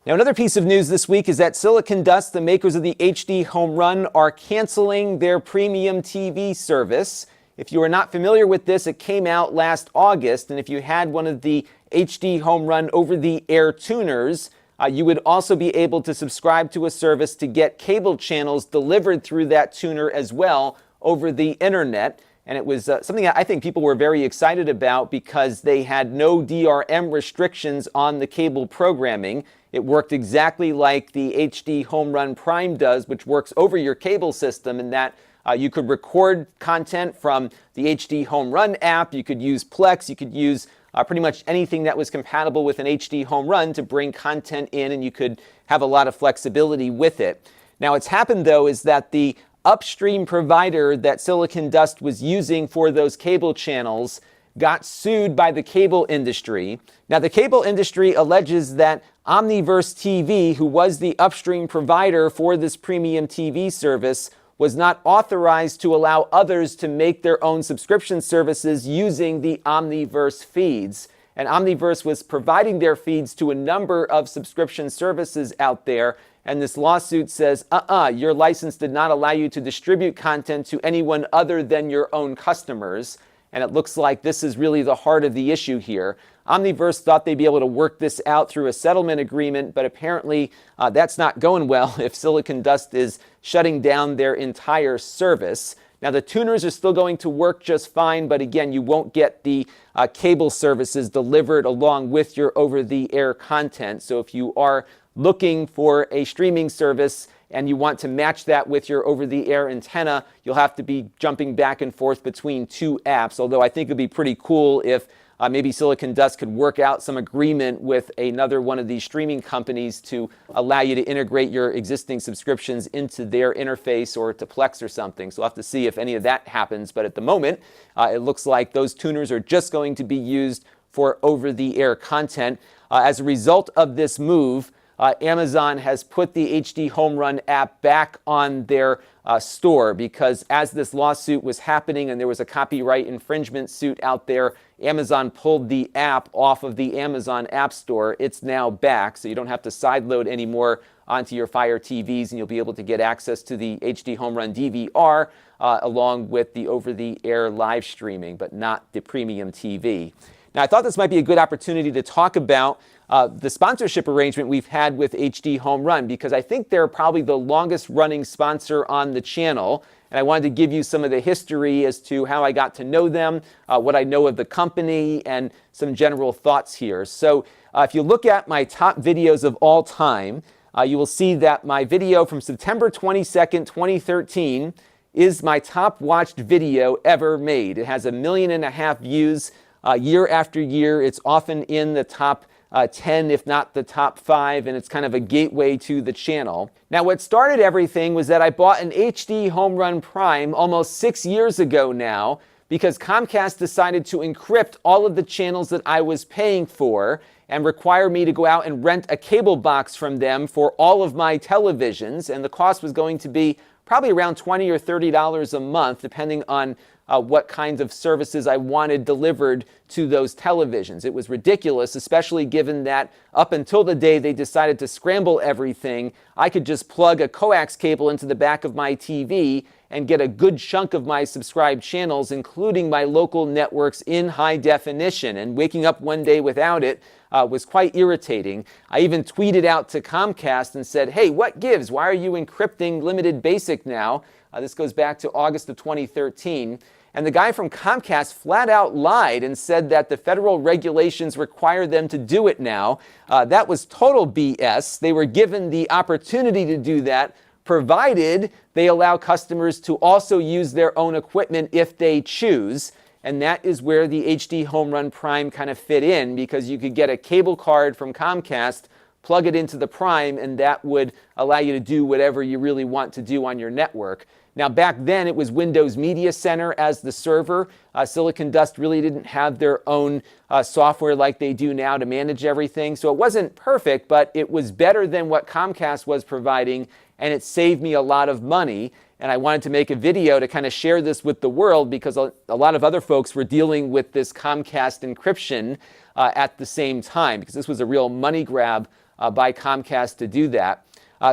Now, another piece of news this week is that Silicon Dust, the makers of the HDHomeRun, are canceling their PremiumTV service. If you are not familiar with this, it came out last August, and if you had one of the HDHomeRun over-the-air tuners, you would also be able to subscribe to a service to get cable channels delivered through that tuner as well over the internet. And it was something that I think people were very excited about because they had no DRM restrictions on the cable programming. It worked exactly like the HDHomeRun Prime does, which works over your cable system, in that you could record content from the HDHomeRun app. You could use Plex. You could use pretty much anything that was compatible with an HDHomeRun to bring content in, and you could have a lot of flexibility with it. Now, what's happened, though, is that the upstream provider that Silicon Dust was using for those cable channels got sued by the cable industry. Now, the cable industry alleges that Omniverse-TV, who was the upstream provider for this PremiumTV service, was not authorized to allow others to make their own subscription services using the Omniverse feeds. And Omniverse was providing their feeds to a number of subscription services out there. And this lawsuit says, your license did not allow you to distribute content to anyone other than your own customers. And it looks like this is really the heart of the issue here. Omniverse thought they'd be able to work this out through a settlement agreement, but apparently that's not going well if Silicon Dust is shutting down their entire service. Now, the tuners are still going to work just fine, but again, you won't get the cable services delivered along with your over-the-air content. So if you are looking for a streaming service and you want to match that with your over-the-air antenna, you'll have to be jumping back and forth between two apps, although I think it'd be pretty cool if maybe Silicon Dust could work out some agreement with another one of these streaming companies to allow you to integrate your existing subscriptions into their interface or to Plex or something. So we'll have to see if any of that happens. But at the moment, it looks like those tuners are just going to be used for over-the-air content. As a result of this move, Amazon has put the HDHomeRun app back on their store, because as this lawsuit was happening and there was a copyright infringement suit out there, Amazon pulled the app off of the Amazon App Store. It's now back, so you don't have to sideload anymore onto your Fire TVs, and you'll be able to get access to the HDHomeRun DVR along with the over-the-air live streaming, but not the PremiumTV. Now, I thought this might be a good opportunity to talk about the sponsorship arrangement we've had with HDHomeRun, because I think they're probably the longest running sponsor on the channel. And I wanted to give you some of the history as to how I got to know them, what I know of the company, and some general thoughts here. So if you look at my top videos of all time, you will see that my video from September 22nd, 2013 is my top watched video ever made. It has 1.5 million views year after year. It's often in the top 10, if not the top 5, and it's kind of a gateway to the channel. Now, what started everything was that I bought an HDHomeRun Prime almost 6 years ago now, because Comcast decided to encrypt all of the channels that I was paying for and require me to go out and rent a cable box from them for all of my televisions, and the cost was going to be probably around $20 or $30 a month, depending on what kinds of services I wanted delivered to those televisions. It was ridiculous, especially given that up until the day they decided to scramble everything, I could just plug a coax cable into the back of my TV and get a good chunk of my subscribed channels, including my local networks, in high definition. And waking up one day without it was quite irritating. I even tweeted out to Comcast and said, hey, what gives? Why are you encrypting limited basic now? This goes back to August of 2013. And the guy from Comcast flat out lied and said that the federal regulations require them to do it now. That was total BS. They were given the opportunity to do that, provided they allow customers to also use their own equipment if they choose. And that is where the HDHomeRun Prime kind of fit in, because you could get a cable card from Comcast, plug it into the Prime, and that would allow you to do whatever you really want to do on your network. Now, back then, it was Windows Media Center as the server. Silicon Dust really didn't have their own software like they do now to manage everything. So it wasn't perfect, but it was better than what Comcast was providing, and it saved me a lot of money. And I wanted to make a video to kind of share this with the world, because a lot of other folks were dealing with this Comcast encryption at the same time, because this was a real money grab by Comcast to do that.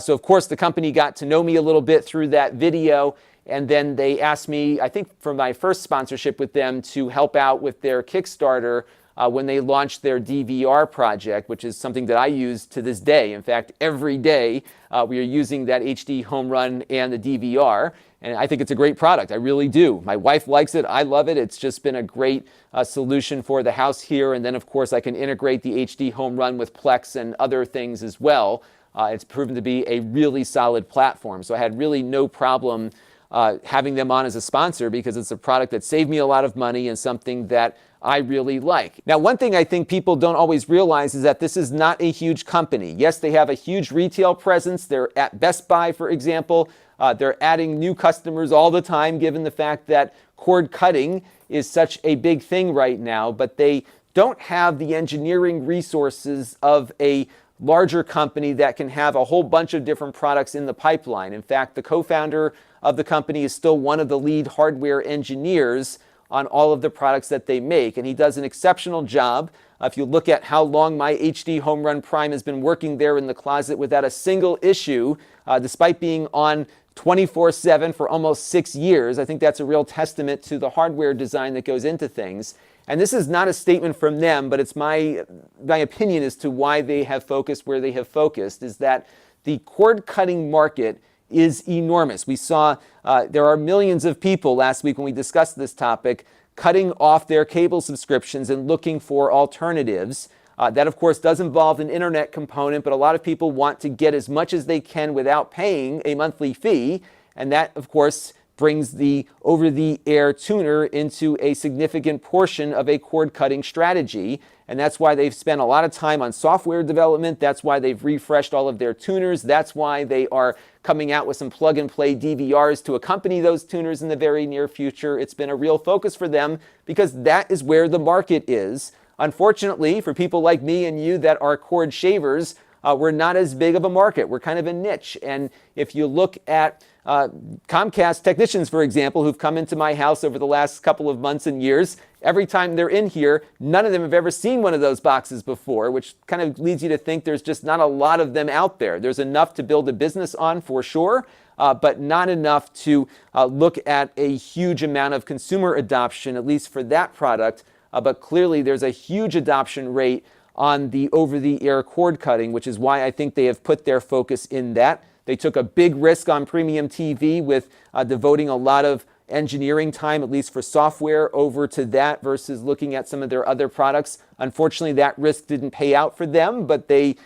So, of course, the company got to know me a little bit through that video, and then they asked me, I think for my first sponsorship with them, to help out with their Kickstarter when they launched their DVR project, which is something that I use to this day. In fact, every day we are using that HDHomeRun and the DVR, and I think it's a great product. I really do. My wife likes it. I love it. It's just been a great solution for the house here, and then, of course, I can integrate the HDHomeRun with Plex and other things as well. It's proven to be a really solid platform, so I had really no problem having them on as a sponsor because it's a product that saved me a lot of money and something that I really like. Now, one thing I think people don't always realize is that this is not a huge company. Yes, they have a huge retail presence. They're at Best Buy, for example. They're adding new customers all the time, given the fact that cord cutting is such a big thing right now, but they don't have the engineering resources of a larger company that can have a whole bunch of different products in the pipeline. In fact, the co-founder of the company is still one of the lead hardware engineers on all of the products that they make, and he does an exceptional job. If you look at how long my HDHomeRun Prime has been working there in the closet without a single issue, despite being on 24/7 for almost 6 years, I think that's a real testament to the hardware design that goes into things. And this is not a statement from them, but it's my opinion as to why they have focused where they have focused, is that the cord cutting market is enormous. We saw there are millions of people last week when we discussed this topic cutting off their cable subscriptions and looking for alternatives. That, of course, does involve an internet component, but a lot of people want to get as much as they can without paying a monthly fee. And that, of course, brings the over-the-air tuner into a significant portion of a cord-cutting strategy. And that's why they've spent a lot of time on software development. That's why they've refreshed all of their tuners. That's why they are coming out with some plug-and-play DVRs to accompany those tuners in the very near future. It's been a real focus for them because that is where the market is. Unfortunately, for people like me and you that are cord shavers, we're not as big of a market. We're kind of a niche. And if you look at Comcast technicians, for example, who've come into my house over the last couple of months and years, every time they're in here, none of them have ever seen one of those boxes before, which kind of leads you to think there's just not a lot of them out there. There's enough to build a business on for sure, but not enough to look at a huge amount of consumer adoption, at least for that product. But clearly there's a huge adoption rate on the over-the-air cord cutting, which is why I think they have put their focus in that. They took a big risk on PremiumTV with devoting a lot of engineering time, at least for software, over to that versus looking at some of their other products. Unfortunately, that risk didn't pay out for them, but they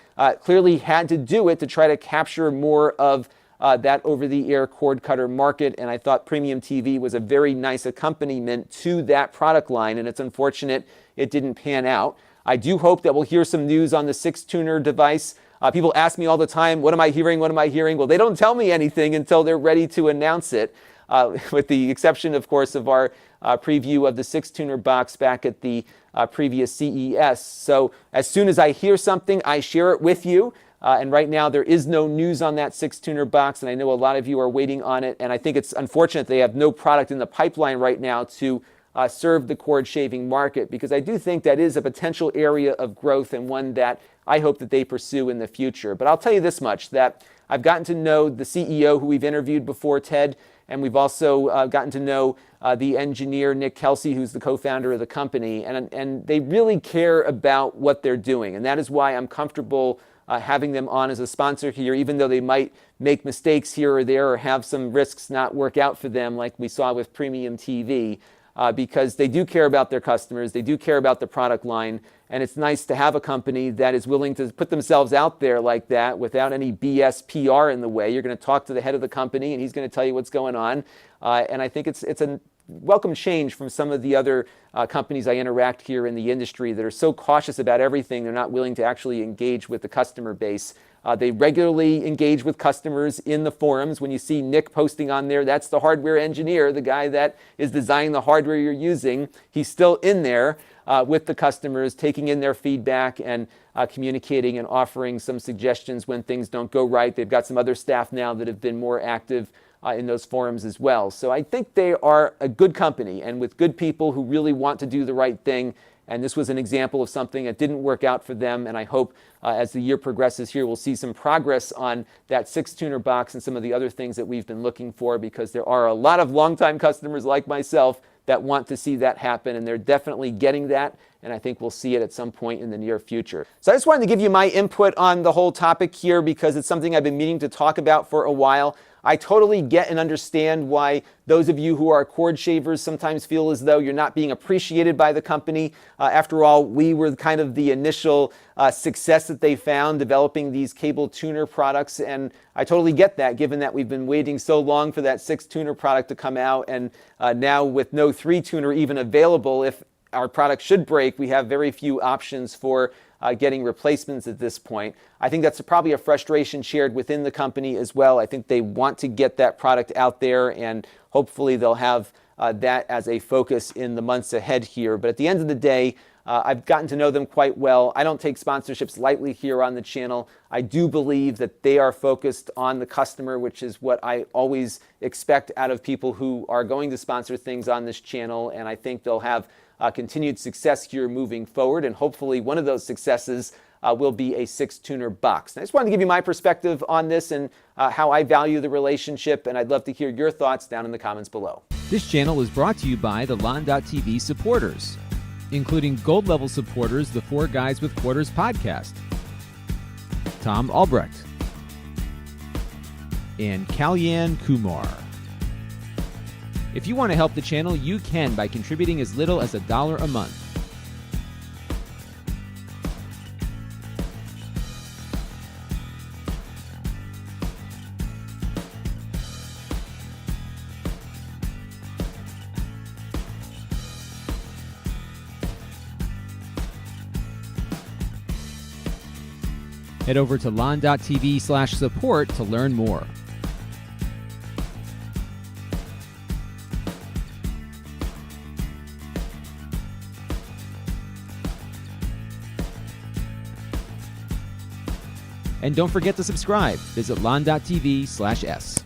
clearly had to do it to try to capture more of that over-the-air cord cutter market, and I thought PremiumTV was a very nice accompaniment to that product line, and it's unfortunate it didn't pan out. I do hope that we'll hear some news on the 6-tuner device. People ask me all the time, what am I hearing, what am I hearing? Well, they don't tell me anything until they're ready to announce it, with the exception, of course, of our preview of the 6-tuner box back at the previous CES. So as soon as I hear something, I share it with you. And right now, there is no news on that 6-tuner box, and I know a lot of you are waiting on it. And I think it's unfortunate they have no product in the pipeline right now to serve the cord shaving market, because I do think that is a potential area of growth and one that I hope that they pursue in the future. But I'll tell you this much, that I've gotten to know the CEO who we've interviewed before, Ted, and we've also gotten to know the engineer, Nick Kelsey, who's the co-founder of the company, and they really care about what they're doing. And that is why I'm comfortable having them on as a sponsor here, even though they might make mistakes here or there or have some risks not work out for them like we saw with PremiumTV. Because they do care about their customers, they do care about the product line, and it's nice to have a company that is willing to put themselves out there like that without any BS PR in the way. You're going to talk to the head of the company, and he's going to tell you what's going on. And I think it's a welcome change from some of the other companies I interact here in the industry that are so cautious about everything, they're not willing to actually engage with the customer base. They regularly engage with customers in the forums. When you see Nick posting on there, that's the hardware engineer, the guy that is designing the hardware you're using. He's still in there with the customers, taking in their feedback and communicating and offering some suggestions when things don't go right. They've got some other staff now that have been more active in those forums as well. So I think they are a good company, and with good people who really want to do the right thing And this was an example of something that didn't work out for them. And I hope as the year progresses here, we'll see some progress on that 6-tuner box and some of the other things that we've been looking for, because there are a lot of longtime customers like myself that want to see that happen, and they're definitely getting that, and I think we'll see it at some point in the near future. So I just wanted to give you my input on the whole topic here because it's something I've been meaning to talk about for a while. I totally get and understand why those of you who are cord shavers sometimes feel as though you're not being appreciated by the company. After all, we were kind of the initial success that they found developing these cable tuner products, and I totally get that, given that we've been waiting so long for that 6-tuner product to come out, and now with no 3-tuner even available, if our product should break, we have very few options for getting replacements at this point. I think that's probably a frustration shared within the company as well. I think they want to get that product out there, and hopefully they'll have that as a focus in the months ahead here. But at the end of the day, I've gotten to know them quite well. I don't take sponsorships lightly here on the channel. I do believe that they are focused on the customer, which is what I always expect out of people who are going to sponsor things on this channel, and I think they'll have continued success here moving forward, and hopefully one of those successes will be a 6-tuner box. And I just wanted to give you my perspective on this and how I value the relationship, and I'd love to hear your thoughts down in the comments below. This channel is brought to you by the Lon.TV supporters, including gold level supporters, the 4 Guys with Quarters podcast, Tom Albrecht, and Kalyan Kumar. If you want to help the channel, you can by contributing as little as $1 a month. Head over to lon.tv/support to learn more. And don't forget to subscribe. Visit lon.tv/s.